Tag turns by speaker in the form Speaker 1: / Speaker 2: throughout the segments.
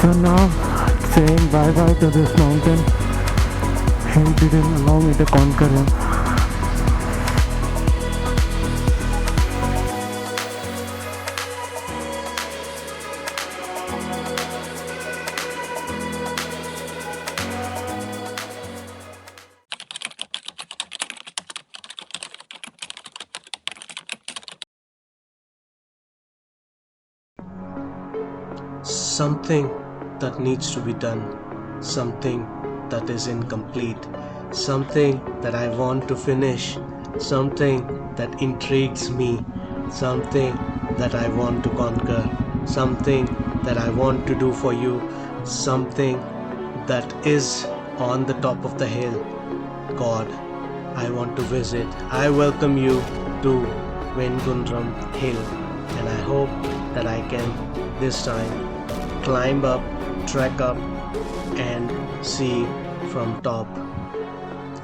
Speaker 1: So now, saying bye bye to this mountain. He didn't allow me to conquer him.
Speaker 2: Something that needs to be done, something that is incomplete, something that I want to finish, something that intrigues me, something that I want to conquer, something that I want to do for you, something that is on the top of the hill. God, I want to visit. I welcome you to Vengundram Hill, and I hope that I can this time climb up, trek up, and see from top.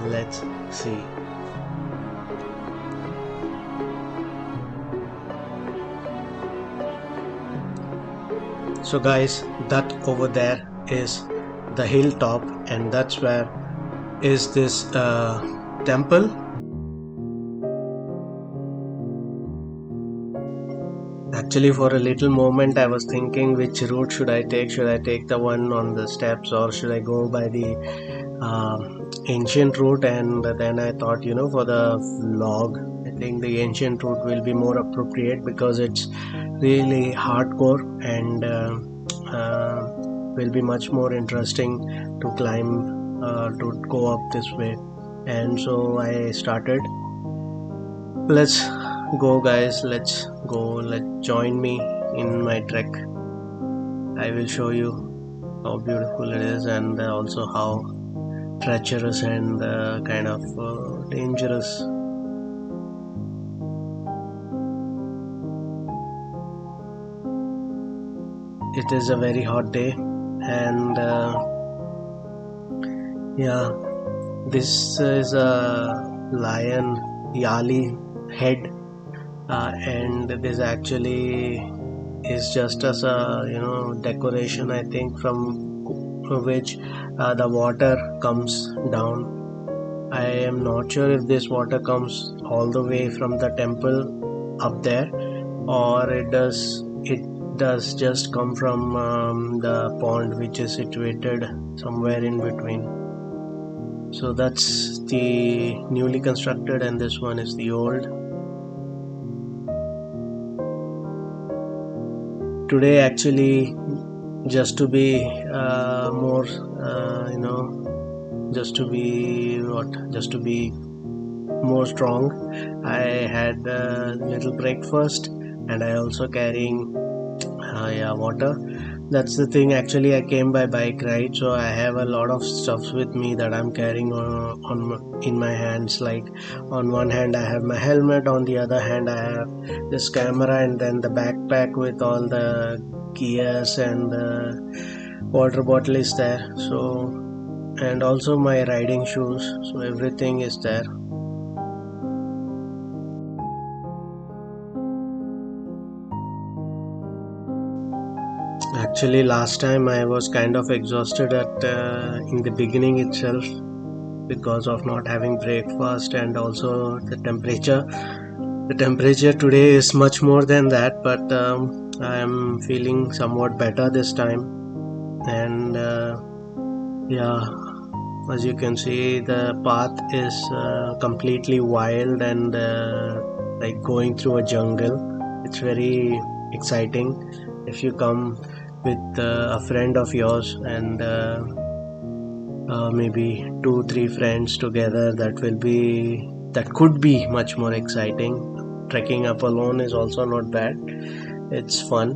Speaker 2: Let's see. So guys, that over there is the hilltop, and that's where is this temple. Actually, for a little moment I was thinking which route should I take. Should I take the one on the steps, or should I go by the ancient route? And then I thought, for the vlog, I think the ancient route will be more appropriate, because it's really hardcore and will be much more interesting to climb, to go up this way. And so I started. Let's go guys, let's go, let's join me in my trek. I will show you how beautiful it is, and also how treacherous and kind of dangerous. It is a very hot day, and yeah, this is a lion yali head, and this actually is just as a decoration, I think, from which the water comes down. I am not sure if this water comes all the way from the temple up there, or it does just come from the pond, which is situated somewhere in between. So that's the newly constructed, and this one is the old. Today, actually, just to be more just to be more strong, I had a little breakfast, and I also carrying water. That's the thing. Actually, I came by bike, right? So I have a lot of stuffs with me that I'm carrying in my hands. Like, on one hand I have my helmet, on the other hand I have this camera, and then the backpack with all the gears, and the water bottle is there. So, and also my riding shoes. So everything is there. Actually, last time I was kind of exhausted in the beginning itself, because of not having breakfast, and also the temperature. The temperature today is much more than that, but I am feeling somewhat better this time. And yeah, as you can see, the path is completely wild, and like going through a jungle. It's very exciting. If you come with a friend of yours, and maybe 2-3 friends together, that could be much more exciting. Trekking up alone is also not bad. It's fun.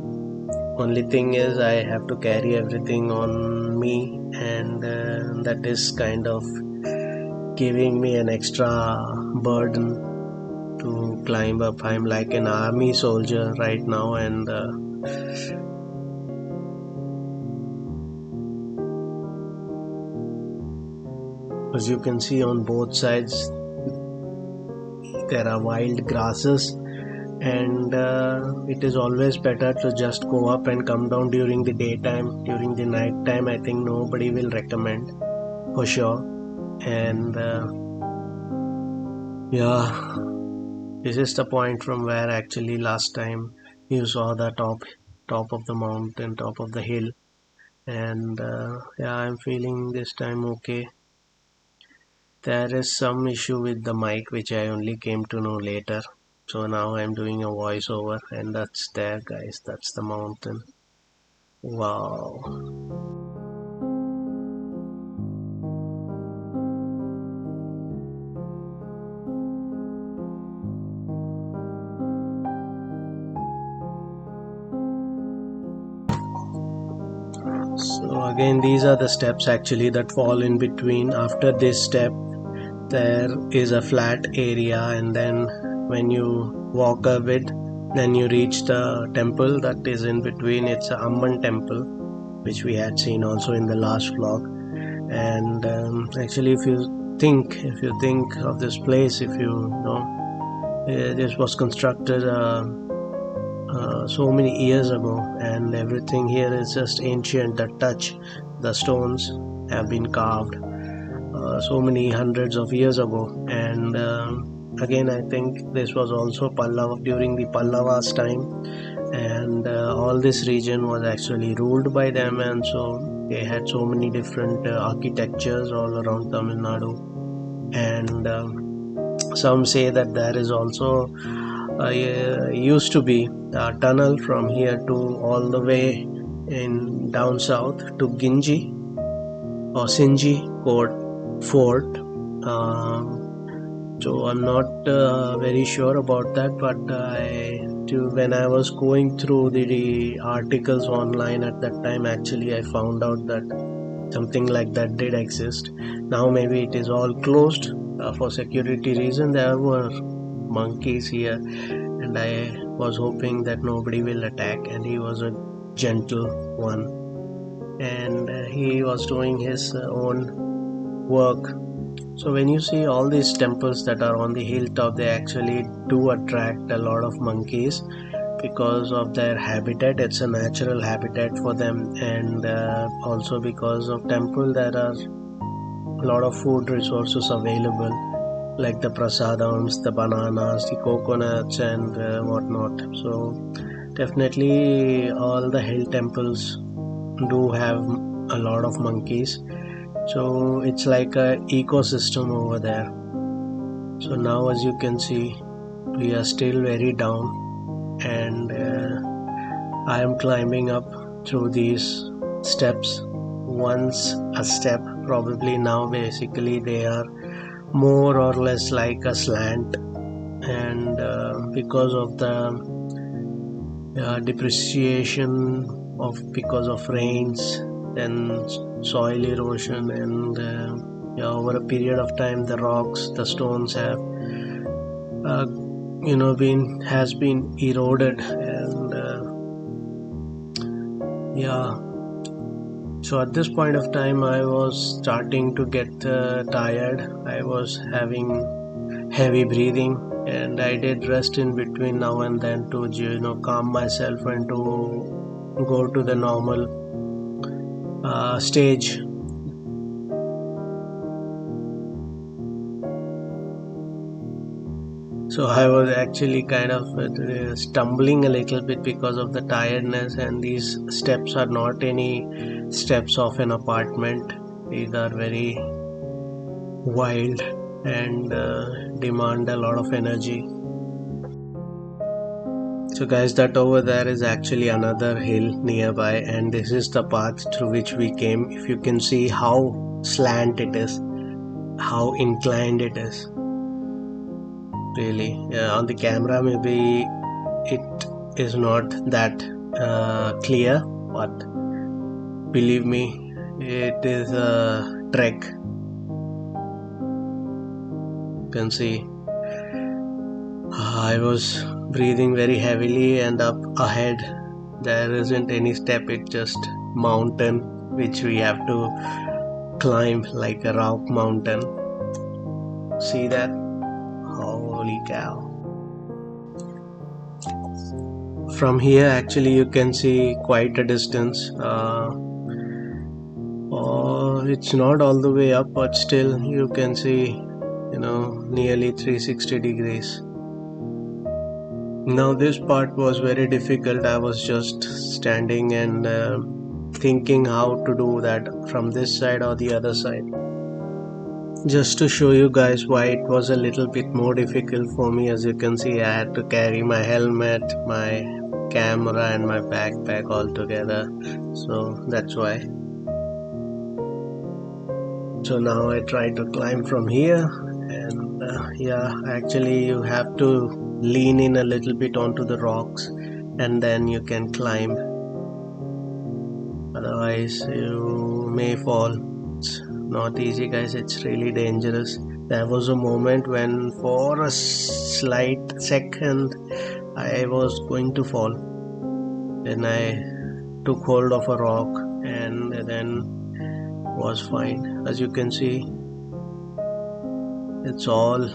Speaker 2: Only thing is, I have to carry everything on me, and that is kind of giving me an extra burden to climb up. I'm like an army soldier right now, and as you can see, on both sides there are wild grasses, and it is always better to just go up and come down during the daytime. During the night time, I think nobody will recommend for sure. And yeah, this is the point from where actually last time you saw the top of the mountain, top of the hill. And yeah, I'm feeling this time okay. There is some issue with the mic which I only came to know later. So now I'm doing a voiceover, and that's there, guys. That's the mountain. Wow. So again, these are the steps actually that fall in between. After this step, there is a flat area, and then when you walk a bit, then you reach the temple that is in between. It's a Amman temple, which we had seen also in the last vlog. And actually, if you think of this place, if you know, this was constructed so many years ago, and everything here is just ancient. The stones have been carved so many hundreds of years ago. And again, I think this was also Pallava, during the Pallavas time, and all this region was actually ruled by them, and so they had so many different architectures all around Tamil Nadu. And some say that there is also used to be a tunnel from here to all the way in down south to Ginji or Sinji Fort. So I'm not very sure about that, but when I was going through the articles online at that time, actually I found out that something like that did exist. Now maybe it is all closed for security reason. There were monkeys here, and I was hoping that nobody will attack, and he was a gentle one, and he was doing his own work. So when you see all these temples that are on the hilltop, they actually do attract a lot of monkeys because of their habitat. It's a natural habitat for them, and also because of temple there are a lot of food resources available, like the prasadams, the bananas, the coconuts, and whatnot. So definitely all the hill temples do have a lot of monkeys. So it's like a ecosystem over there. So now, as you can see, we are still very down, and I am climbing up through these steps. Once a step, probably now basically they are more or less like a slant, and because of the depreciation because of rains, then soil erosion, and over a period of time the rocks, the stones have been eroded, and so at this point of time I was starting to get tired. I was having heavy breathing, and I did rest in between now and then to calm myself and to go to the normal stage. So I was actually kind of stumbling a little bit because of the tiredness, and these steps are not any steps of an apartment. These are very wild and demand a lot of energy. So guys, that over there is actually another hill nearby, and this is the path through which we came. If you can see how slant it is, how inclined it is. Really, on the camera maybe it is not that clear, but believe me, it is a trek. You can see I was breathing very heavily, and up ahead there isn't any step. It's just mountain which we have to climb like a rock mountain. See that? Holy cow. From here actually you can see quite a distance. It's not all the way up, but still you can see, nearly 360 degrees. Now this part was very difficult. I was just standing and thinking how to do that from this side or the other side. Just to show you guys why it was a little bit more difficult for me, as you can see I had to carry my helmet, my camera and my backpack all together, so that's why. So now I try to climb from here, and actually you have to lean in a little bit onto the rocks and then you can climb, otherwise you may fall. It's not easy guys, it's really dangerous. There was a moment when for a slight second I was going to fall. Then I took hold of a rock and then was fine. As you can see, it's all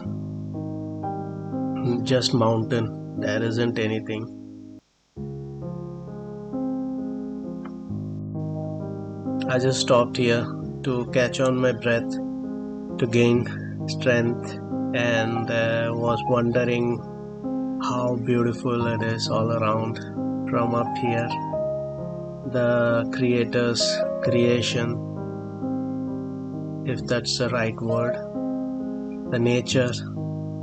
Speaker 2: just mountain. There isn't anything. I just stopped here to catch on my breath, to gain strength, and was wondering how beautiful it is all around from up here. The creator's creation, if that's the right word, the nature,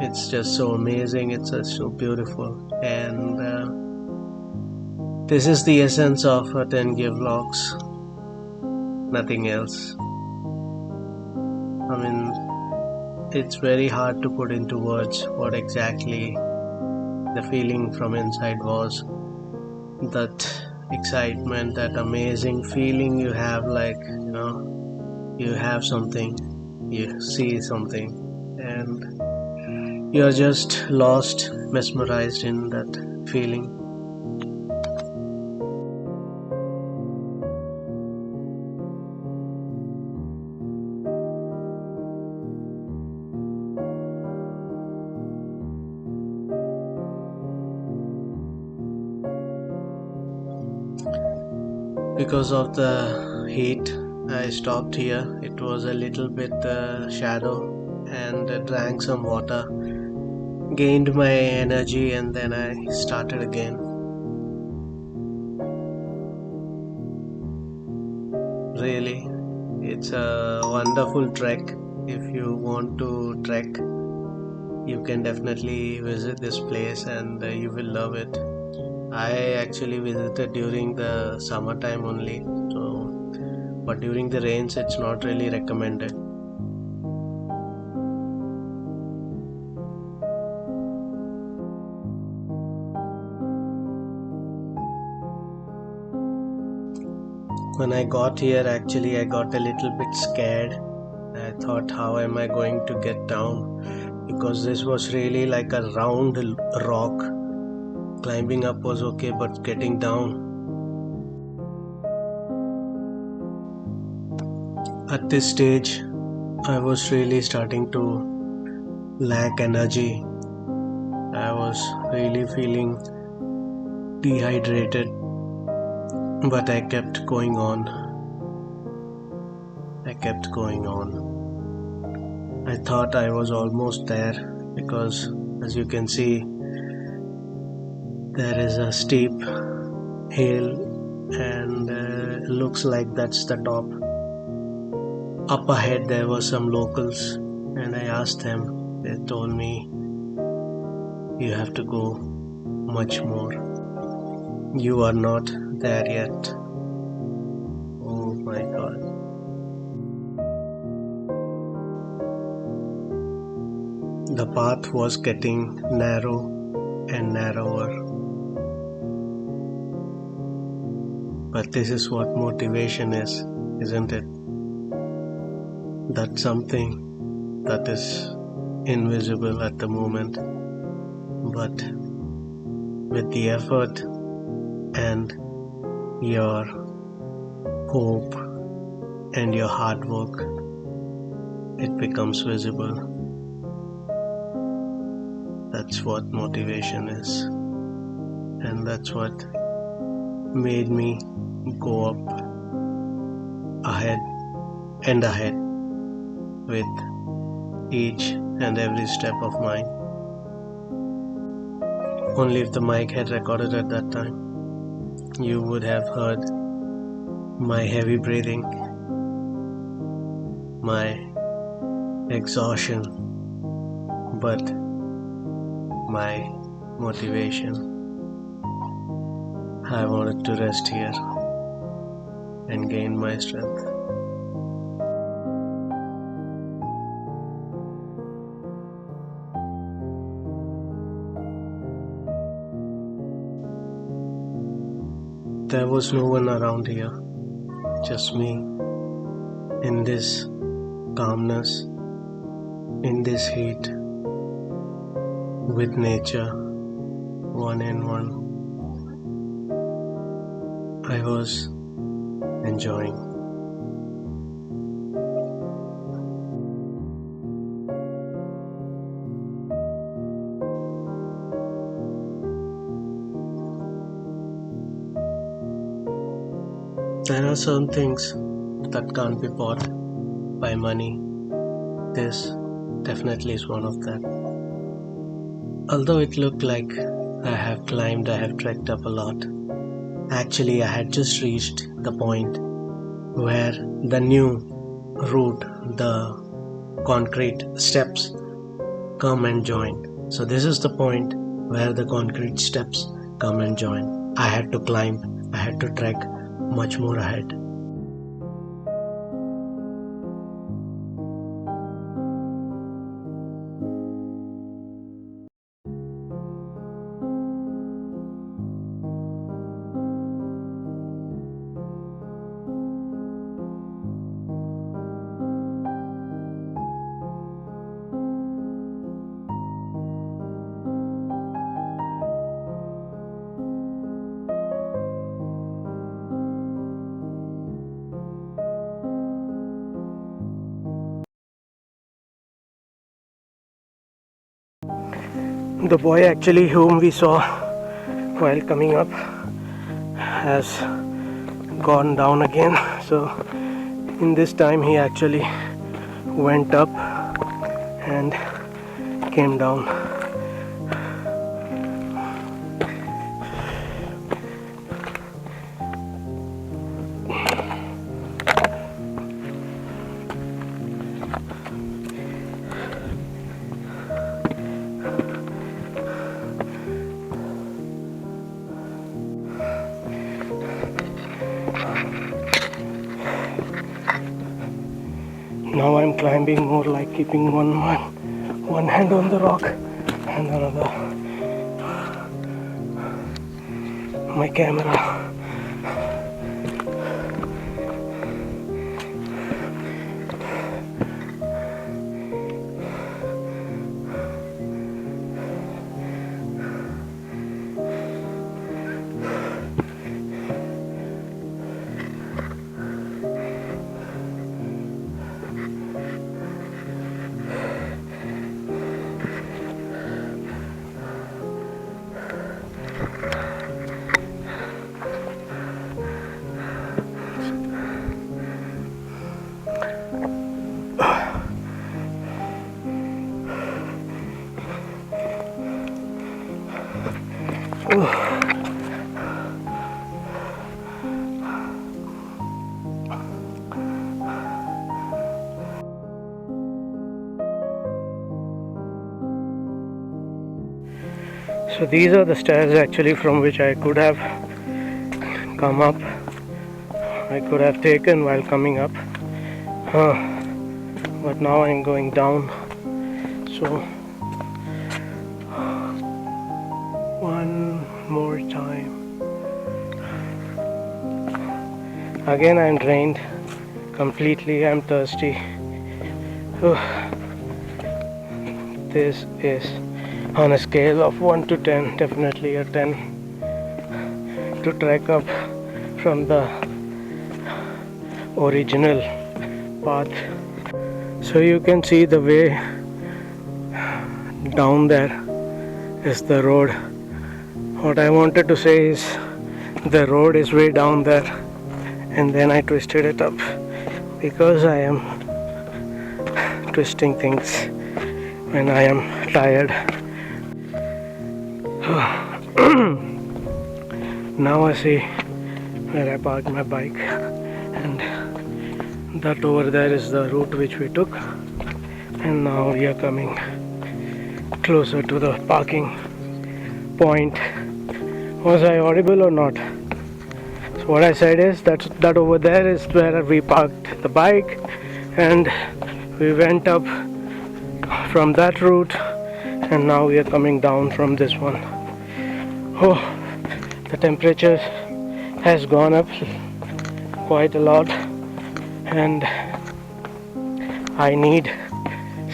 Speaker 2: it's just so amazing, it's just so beautiful. And this is the essence of a 10K vlogs, nothing else. I mean, it's very hard to put into words what exactly the feeling from inside was. That excitement, that amazing feeling you have, like, you have something, you see something, and you're just lost, mesmerized in that feeling. Because of the heat, I stopped here. It was a little bit shadow, and drank some water, gained my energy, and then I started again. Really, it's a wonderful trek. If you want to trek, you can definitely visit this place and you will love it. I actually visited during the summertime only, but during the rains it's not really recommended. When I got here, actually I got a little bit scared. I thought, how am I going to get down? Because this was really like a round rock. Climbing up was okay, but getting down, at this stage, I was really starting to lack energy. I was really feeling dehydrated, but I kept going on. I thought I was almost there, because as you can see, there is a steep hill, and looks like that's the top. Up ahead there were some locals, and I asked them. They told me, you have to go much more. You are not there yet. Oh my God. The path was getting narrow and narrower. But this is what motivation is, isn't it? That's something that is invisible at the moment, but with the effort and your hope and your hard work, it becomes visible. That's what motivation is. and that's what made me go up ahead and ahead with each and every step of mine. Only if the mic had recorded at that time, you would have heard my heavy breathing, my exhaustion, but my motivation. I wanted to rest here and gain my strength. There was no one around here, just me, in this calmness, in this heat, with nature, one in one. I was enjoying. There are some things that can't be bought by money. This definitely is one of them. Although it looked like I have climbed, I have trekked up a lot. Actually, I had just reached the point where the new route, the concrete steps come and join. So this is the point where the concrete steps come and join. I had to climb, I had to trek much more ahead. The boy actually whom we saw while coming up has gone down again, so in this time he actually went up and came down. Now I'm climbing more like keeping one hand on the rock and another my camera. So these are the stairs actually from which I could have come up. I could have taken while coming up, but now I'm going down. So one more time. Again I'm drained completely. I'm thirsty. This is on a scale of 1 to 10, definitely a 10, to trek up from the original path. So you can see the way down there is the road What I wanted to say is the road is way down there, and then I twisted it up because I am twisting things when I am tired. Now I see where I parked my bike, and that over there is the route which we took, and now we are coming closer to the parking point. Was I audible or not? So what I said is that over there is where we parked the bike, and we went up from that route, and now we are coming down from this one. Oh, the temperature has gone up quite a lot, and I need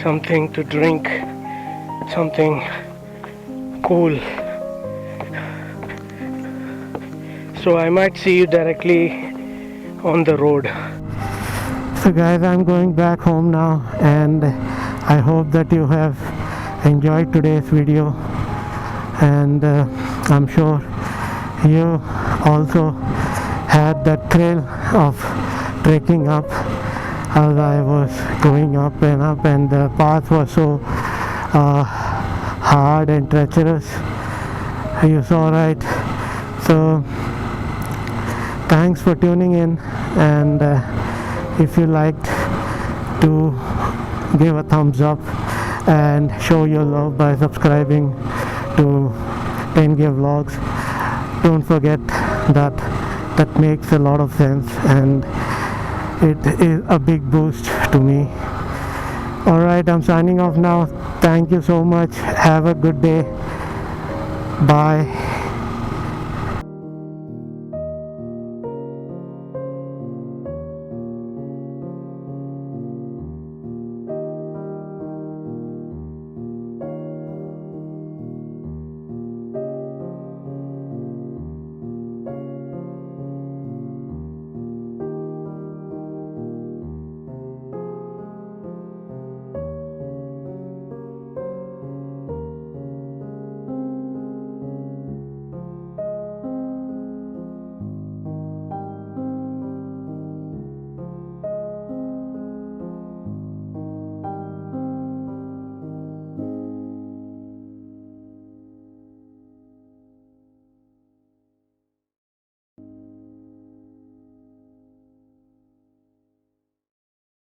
Speaker 2: something to drink, something cool. So I might see you directly on the road. So guys, I'm going back home now, and I hope that you have enjoyed today's video, and I'm sure you also had that thrill of trekking up as I was going up, and the path was so hard and treacherous. You saw, right? So thanks for tuning in, and if you liked, to give a thumbs up and show your love by subscribing to 10K Vlogs. Don't forget that makes a lot of sense, and it is a big boost to me. Alright, I'm signing off now. Thank you so much. Have a good day. Bye.